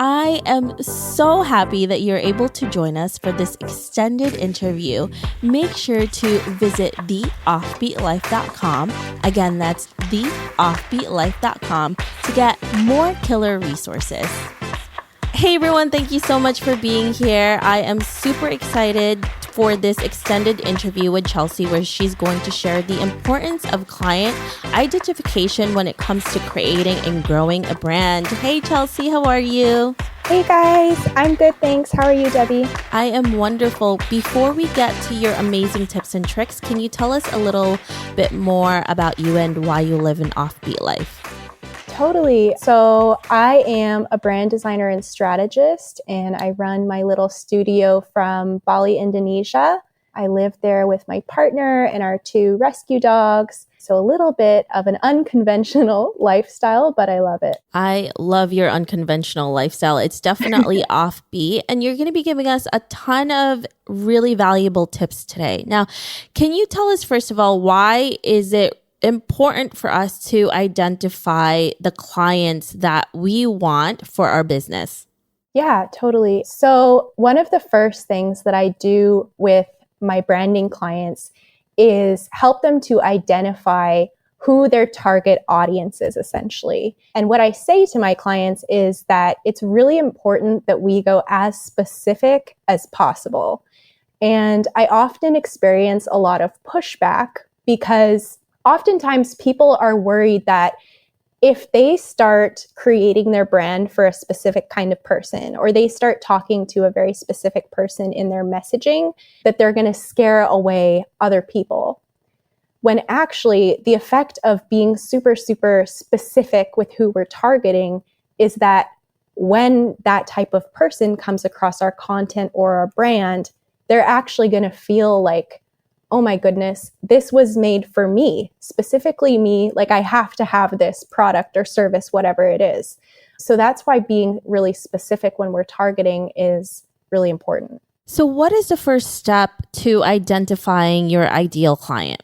I am so happy that you're able to join us for this extended interview. Make sure to visit theoffbeatlife.com. Again, that's theoffbeatlife.com to get more killer resources. Hey everyone, thank you so much for being here. I am super excited for this extended interview with Chelsea, where she's going to share the importance of client identification when it comes to creating and growing a brand. Hey Chelsea, how are you? Hey guys, I'm good, thanks. How are you, Debbie? I am wonderful. Before we get to your amazing tips and tricks, can you tell us a little bit more about you and why you live an offbeat life? Totally. So I am a brand designer and strategist, and I run my little studio from Bali, Indonesia. I live there with my partner and our 2 rescue dogs. So a little bit of an unconventional lifestyle, but I love it. I love your unconventional lifestyle. It's definitely offbeat, and you're going to be giving us a ton of really valuable tips today. Now, can you tell us, first of all, why is it important for us to identify the clients that we want for our business? Yeah, totally. So one of the first things that I do with my branding clients is help them to identify who their target audience is, essentially. And what I say to my clients is that it's really important that we go as specific as possible. And I often experience a lot of pushback because oftentimes people are worried that if they start creating their brand for a specific kind of person, or they start talking to a very specific person in their messaging, that they're going to scare away other people. When actually the effect of being super, super specific with who we're targeting is that when that type of person comes across our content or our brand, they're actually going to feel like, oh my goodness, this was made for me, specifically me, like I have to have this product or service, whatever it is. So that's why being really specific when we're targeting is really important. So what is the first step to identifying your ideal client?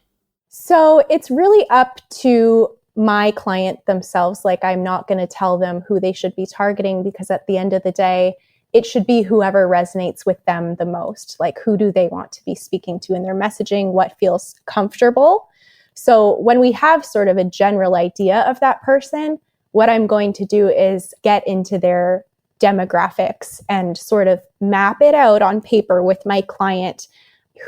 So it's really up to my client themselves. Like, I'm not going to tell them who they should be targeting, because at the end of the day, it should be whoever resonates with them the most. Like, who do they want to be speaking to in their messaging? What feels comfortable? So when we have sort of a general idea of that person, what I'm going to do is get into their demographics and sort of map it out on paper with my client.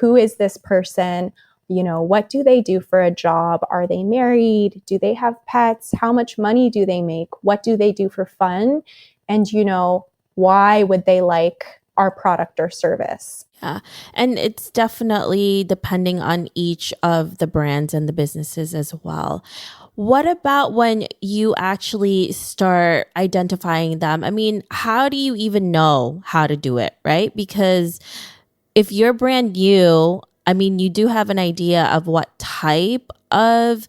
Who is this person? You know, what do they do for a job? Are they married? Do they have pets? How much money do they make? What do they do for fun? And, you know, why would they like our product or service? Yeah. And it's definitely depending on each of the brands and the businesses as well. What about when you actually start identifying them? I mean, how do you even know how to do it, right? Because if you're brand new, I mean, you do have an idea of what type of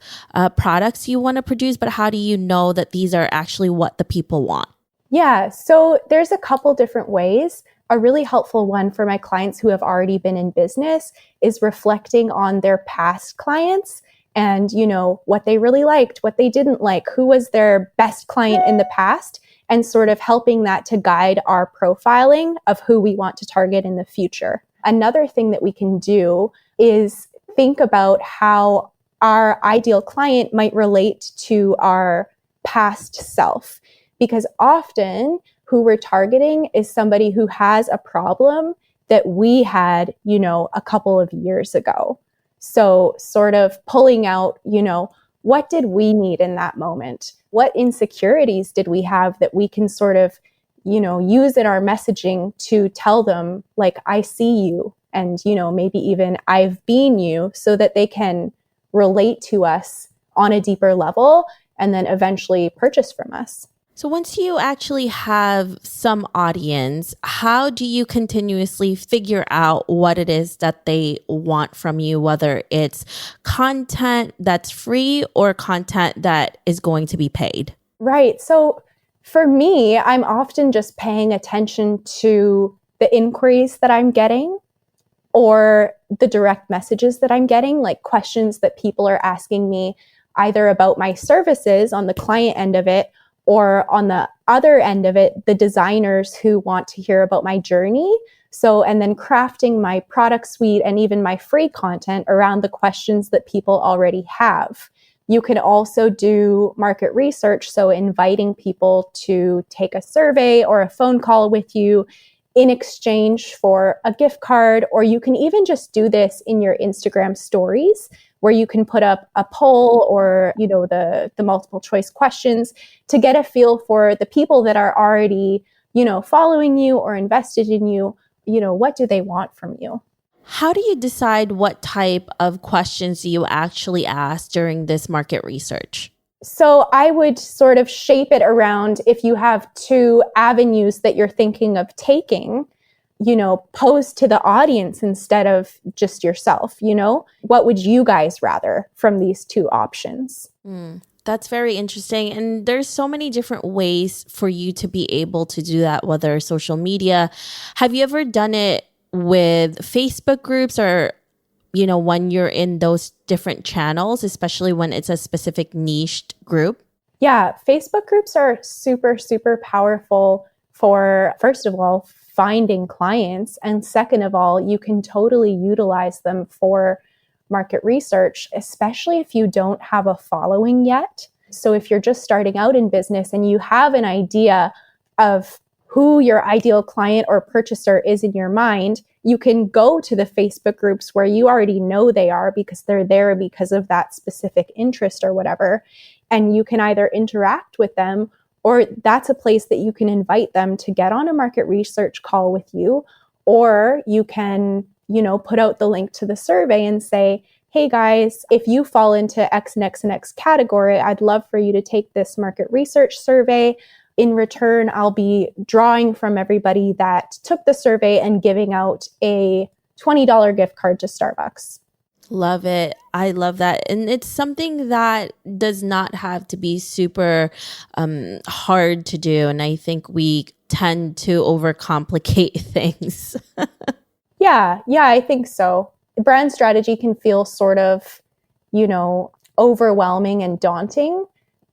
products you want to produce, but how do you know that these are actually what the people want? Yeah, so there's a couple different ways. A really helpful one for my clients who have already been in business is reflecting on their past clients and, you know, what they really liked, what they didn't like, who was their best client in the past, and sort of helping that to guide our profiling of who we want to target in the future. Another thing that we can do is think about how our ideal client might relate to our past self. Because often who we're targeting is somebody who has a problem that we had, you know, a couple of years ago. So sort of pulling out, you know, what did we need in that moment? What insecurities did we have that we can sort of, you know, use in our messaging to tell them, like, I see you, and, you know, maybe even I've been you, so that they can relate to us on a deeper level and then eventually purchase from us. So once you actually have some audience, how do you continuously figure out what it is that they want from you, whether it's content that's free or content that is going to be paid? Right. So for me, I'm often just paying attention to the inquiries that I'm getting or the direct messages that I'm getting, like questions that people are asking me either about my services on the client end of it, Or on the other end of it, the designers who want to hear about my journey. So, and then crafting my product suite and even my free content around the questions that people already have. You can also do market research, so inviting people to take a survey or a phone call with you in exchange for a gift card, or you can even just do this in your Instagram stories where you can put up a poll or, the multiple choice questions to get a feel for the people that are already, following you or invested in you, what do they want from you? How do you decide what type of questions you actually ask during this market research? So I would sort of shape it around if you have two avenues that you're thinking of taking, pose to the audience instead of just yourself, what would you guys rather from these two options? That's very interesting. And there's so many different ways for you to be able to do that, whether social media. Have you ever done it with Facebook groups or, when you're in those different channels, especially when it's a specific niched group? Yeah, Facebook groups are super, super powerful for, first of all, finding clients. And second of all, you can totally utilize them for market research, especially if you don't have a following yet. So if you're just starting out in business and you have an idea of who your ideal client or purchaser is in your mind, you can go to the Facebook groups where you already know they are because they're there because of that specific interest or whatever. And you can either interact with them, or that's a place that you can invite them to get on a market research call with you. Or you can, put out the link to the survey and say, hey guys, if you fall into X and X and X category, I'd love for you to take this market research survey. In return, I'll be drawing from everybody that took the survey and giving out a $20 gift card to Starbucks. Love it. I love that. And it's something that does not have to be super hard to do. And I think we tend to overcomplicate things. Yeah, I think so. Brand strategy can feel sort of, overwhelming and daunting.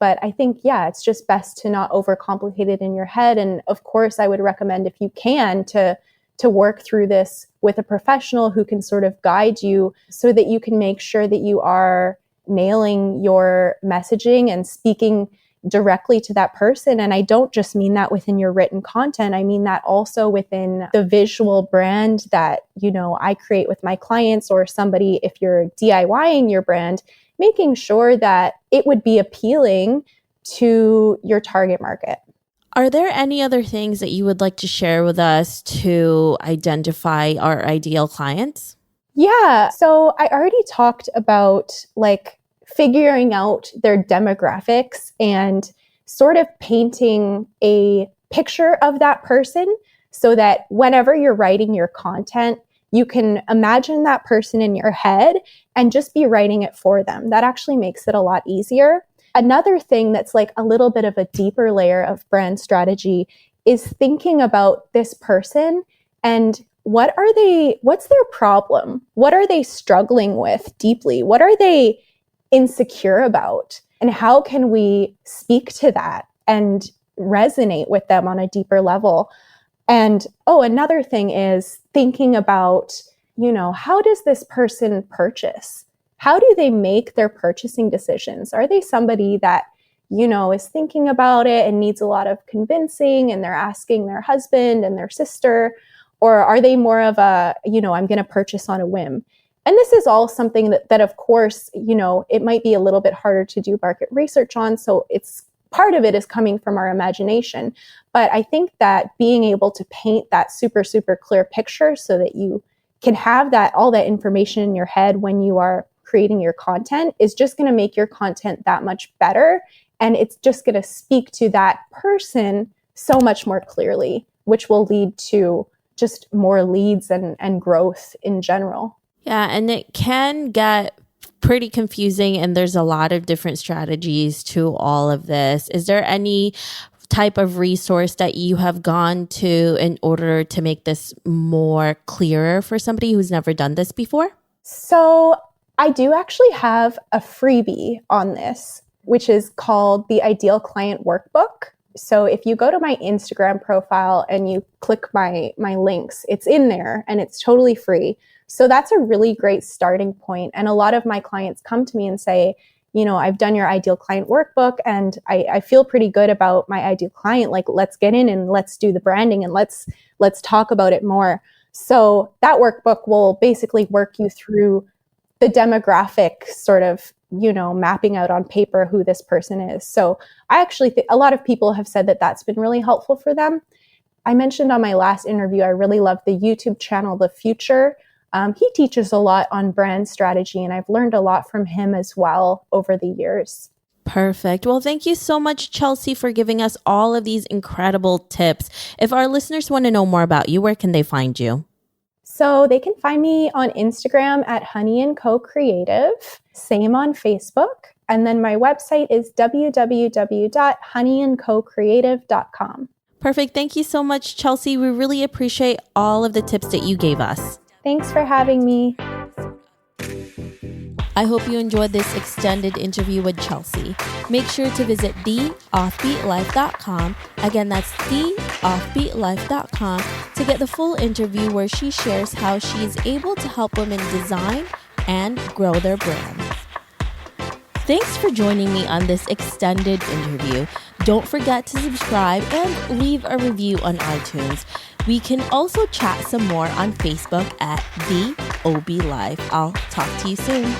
But I think, it's just best to not overcomplicate it in your head. And of course, I would recommend, if you can, to work through this with a professional who can sort of guide you so that you can make sure that you are nailing your messaging and speaking directly to that person. And I don't just mean that within your written content. I mean that also within the visual brand that, I create with my clients, or somebody, if you're DIYing your brand, making sure that it would be appealing to your target market. Are there any other things that you would like to share with us to identify our ideal clients? Yeah. So I already talked about figuring out their demographics and sort of painting a picture of that person so that whenever you're writing your content, you can imagine that person in your head and just be writing it for them. That actually makes it a lot easier. Another thing that's a little bit of a deeper layer of brand strategy is thinking about this person and what's their problem? What are they struggling with deeply? What are they insecure about? And how can we speak to that and resonate with them on a deeper level? And another thing is thinking about, how does this person purchase? How do they make their purchasing decisions? Are they somebody that, is thinking about it and needs a lot of convincing and they're asking their husband and their sister? Or are they more of a, I'm going to purchase on a whim? And this is all something that of course, it might be a little bit harder to do market research on. So part of it is coming from our imagination. But I think that being able to paint that super, super clear picture so that you can have all that information in your head when you are creating your content is just going to make your content that much better. And it's just going to speak to that person so much more clearly, which will lead to just more leads and growth in general. Yeah, and it can get pretty confusing, and there's a lot of different strategies to all of this. Is there any type of resource that you have gone to in order to make this more clearer for somebody who's never done this before? So I do actually have a freebie on this. which is called the Ideal Client Workbook. So if you go to my Instagram profile and you click my links, it's in there and it's totally free. So that's a really great starting point. And a lot of my clients come to me and say, I've done your Ideal Client Workbook and I feel pretty good about my ideal client. Like, let's get in and let's do the branding and let's talk about it more. So that workbook will basically work you through the demographic sort of, mapping out on paper who this person is. So I actually think a lot of people have said that that's been really helpful for them. I mentioned on my last interview, I really love the YouTube channel, The Future. He teaches a lot on brand strategy, and I've learned a lot from him as well over the years. Perfect. Well, thank you so much, Chelsea, for giving us all of these incredible tips. If our listeners want to know more about you, where can they find you? So they can find me on Instagram at Honey & Co Creative, same on Facebook. And then my website is www.honeyandcocreative.com. Perfect. Thank you so much, Chelsea. We really appreciate all of the tips that you gave us. Thanks for having me. I hope you enjoyed this extended interview with Chelsea. Make sure to visit theoffbeatlife.com. Again, that's theoffbeatlife.com to get the full interview where she shares how she is able to help women design and grow their brands. Thanks for joining me on this extended interview. Don't forget to subscribe and leave a review on iTunes. We can also chat some more on Facebook at The OB Life. I'll talk to you soon.